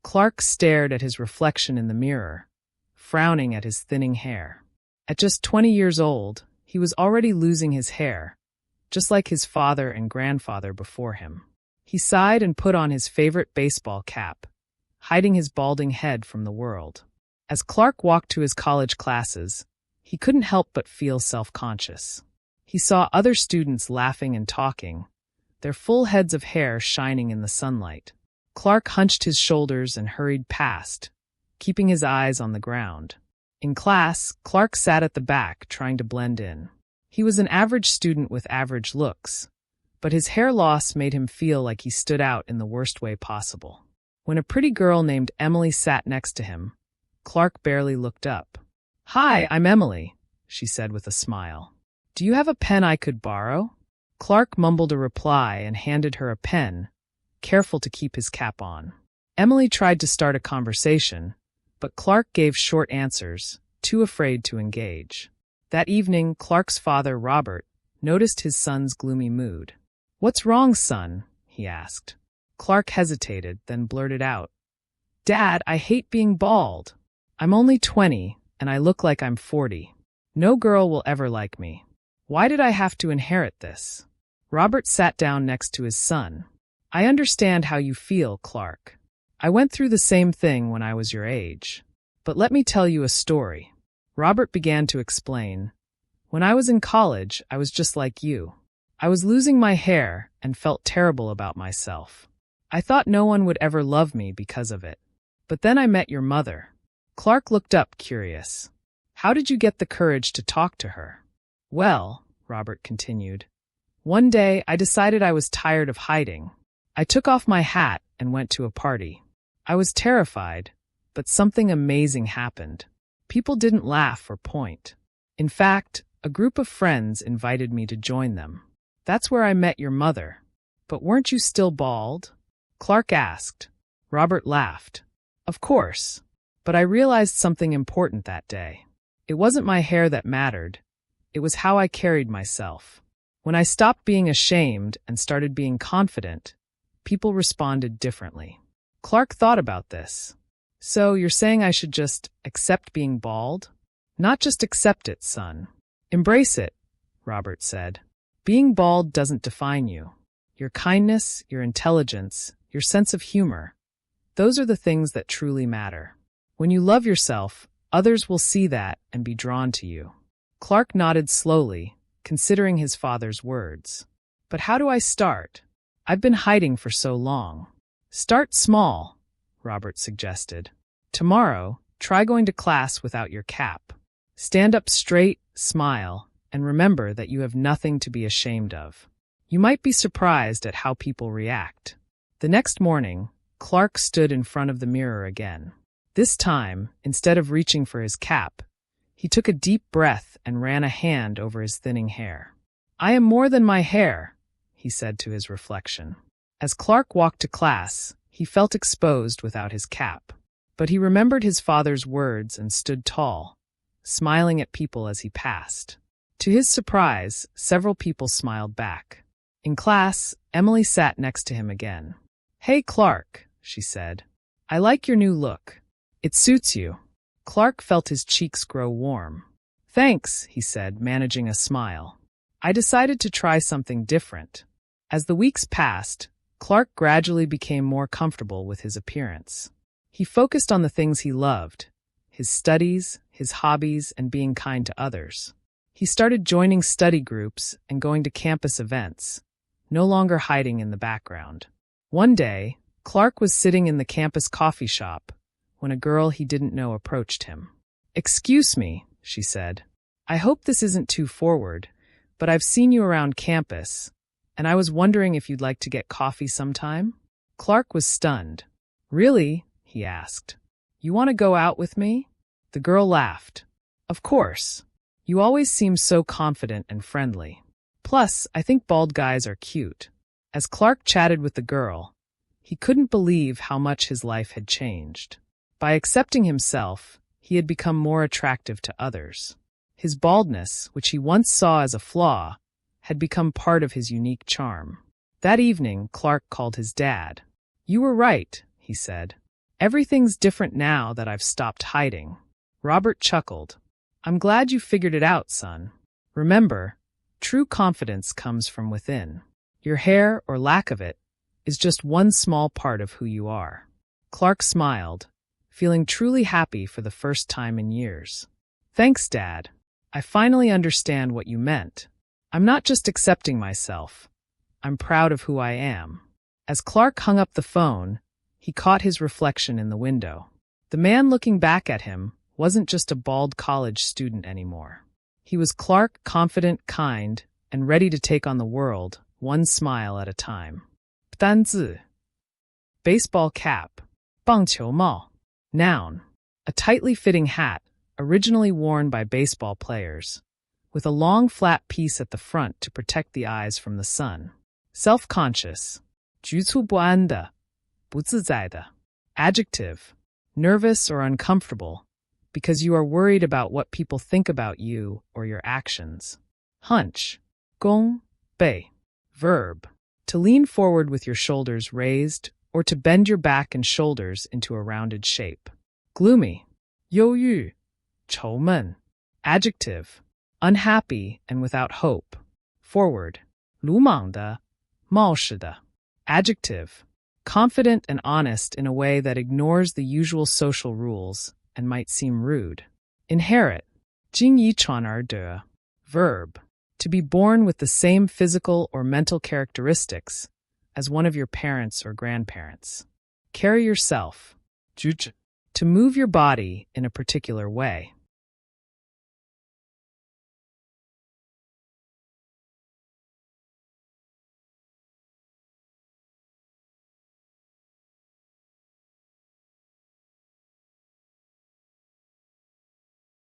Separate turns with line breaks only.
Clark stared at his reflection in the mirror, frowning at his thinning hair. At just 20 years old, he was already losing his hair, just like his father and grandfather before him. He sighed and put on his favorite baseball cap, hiding his balding head from the world. As Clark walked to his college classes, he couldn't help but feel self-conscious. He saw other students laughing and talking, their full heads of hair shining in the sunlight. Clark hunched his shoulders and hurried past, keeping his eyes on the ground. In class, Clark sat at the back, trying to blend in. He was an average student with average looks, but his hair loss made him feel like he stood out in the worst way possible. When a pretty girl named Emily sat next to him, Clark barely looked up. "Hi, I'm Emily," she said with a smile. "Do you have a pen I could borrow?" Clark mumbled a reply and handed her a pen, careful to keep his cap on. Emily tried to start a conversation, but Clark gave short answers, too afraid to engage. That evening, Clark's father, Robert, noticed his son's gloomy mood. "What's wrong, son?" he asked. Clark hesitated, then blurted out, "Dad, I hate being bald. I'm only 20, and I look like I'm 40. No girl will ever like me. Why did I have to inherit this?" Robert sat down next to his son. "I understand how you feel, Clark. I went through the same thing when I was your age. But let me tell you a story." Robert began to explain. "When I was in college, I was just like you. I was losing my hair and felt terrible about myself. I thought no one would ever love me because of it. But then I met your mother." Clark looked up, curious. "How did you get the courage to talk to her?" "Well," Robert continued, "one day I decided I was tired of hiding. I took off my hat and went to a party. I was terrified, but something amazing happened. People didn't laugh or point. In fact, a group of friends invited me to join them. That's where I met your mother." "But weren't you still bald?" Clark asked. Robert laughed. "Of course, but I realized something important that day. It wasn't my hair that mattered. It was how I carried myself. When I stopped being ashamed and started being confident, people responded differently." Clark thought about this. "So you're saying I should just accept being bald?" "Not just accept it, son. Embrace it," Robert said. "Being bald doesn't define you. Your kindness, your intelligence, your sense of humor, those are the things that truly matter. When you love yourself, others will see that and be drawn to you." Clark nodded slowly, considering his father's words. "But how do I start? I've been hiding for so long." "Start small," Robert suggested. "Tomorrow, try going to class without your cap. Stand up straight, smile, and remember that you have nothing to be ashamed of. You might be surprised at how people react." The next morning, Clark stood in front of the mirror again. This time, instead of reaching for his cap, he took a deep breath and ran a hand over his thinning hair. "I am more than my hair," he said to his reflection. As Clark walked to class, he felt exposed without his cap. But he remembered his father's words and stood tall, smiling at people as he passed. To his surprise, several people smiled back. In class, Emily sat next to him again. "Hey, Clark," she said. "I like your new look. It suits you." Clark felt his cheeks grow warm. "Thanks," he said, managing a smile. "I decided to try something different." As the weeks passed, Clark gradually became more comfortable with his appearance. He focused on the things he loved, his studies, his hobbies, and being kind to others. He started joining study groups and going to campus events, no longer hiding in the background. One day, Clark was sitting in the campus coffee shop when a girl he didn't know approached him. "Excuse me," she said. "I hope this isn't too forward, but I've seen you around campus, and I was wondering if you'd like to get coffee sometime?" Clark was stunned. "Really?" he asked. "You want to go out with me?" The girl laughed. "Of course. You always seem so confident and friendly. Plus, I think bald guys are cute." As Clark chatted with the girl, he couldn't believe how much his life had changed. By accepting himself, he had become more attractive to others. His baldness, which he once saw as a flaw, had become part of his unique charm. That evening, Clark called his dad. "You were right," he said. Everything's different now that I've stopped hiding. Robert chuckled. I'm glad you figured it out, son. Remember, true confidence comes from within. Your hair, or lack of it, is just one small part of who you are. Clark smiled, feeling truly happy for the first time in years. Thanks, Dad. I finally understand what you meant. I'm not just accepting myself. I'm proud of who I am. As Clark hung up the phone, he caught his reflection in the window. The man looking back at him wasn't just a bald college student anymore. He was Clark, confident, kind, and ready to take on the world, one smile at a time. 单字 baseball cap, 棒球帽. Noun, a tightly fitting hat, originally worn by baseball players, with a long flat piece at the front to protect the eyes from the sun. Self-conscious, 局促不安的, 不自在的. Adjective, nervous or uncomfortable, because you are worried about what people think about you or your actions. Hunch, 弓背. Verb, to lean forward with your shoulders raised or to bend your back and shoulders into a rounded shape. Gloomy, 忧郁愁闷. Adjective, unhappy and without hope. Forward, 鲁莽的冒失的. Adjective, confident and honest in a way that ignores the usual social rules and might seem rude. Inherit, 经遗传而得. Verb, to be born with the same physical or mental characteristics as one of your parents or grandparents. Carry yourself, 举止, to move your body in a particular way.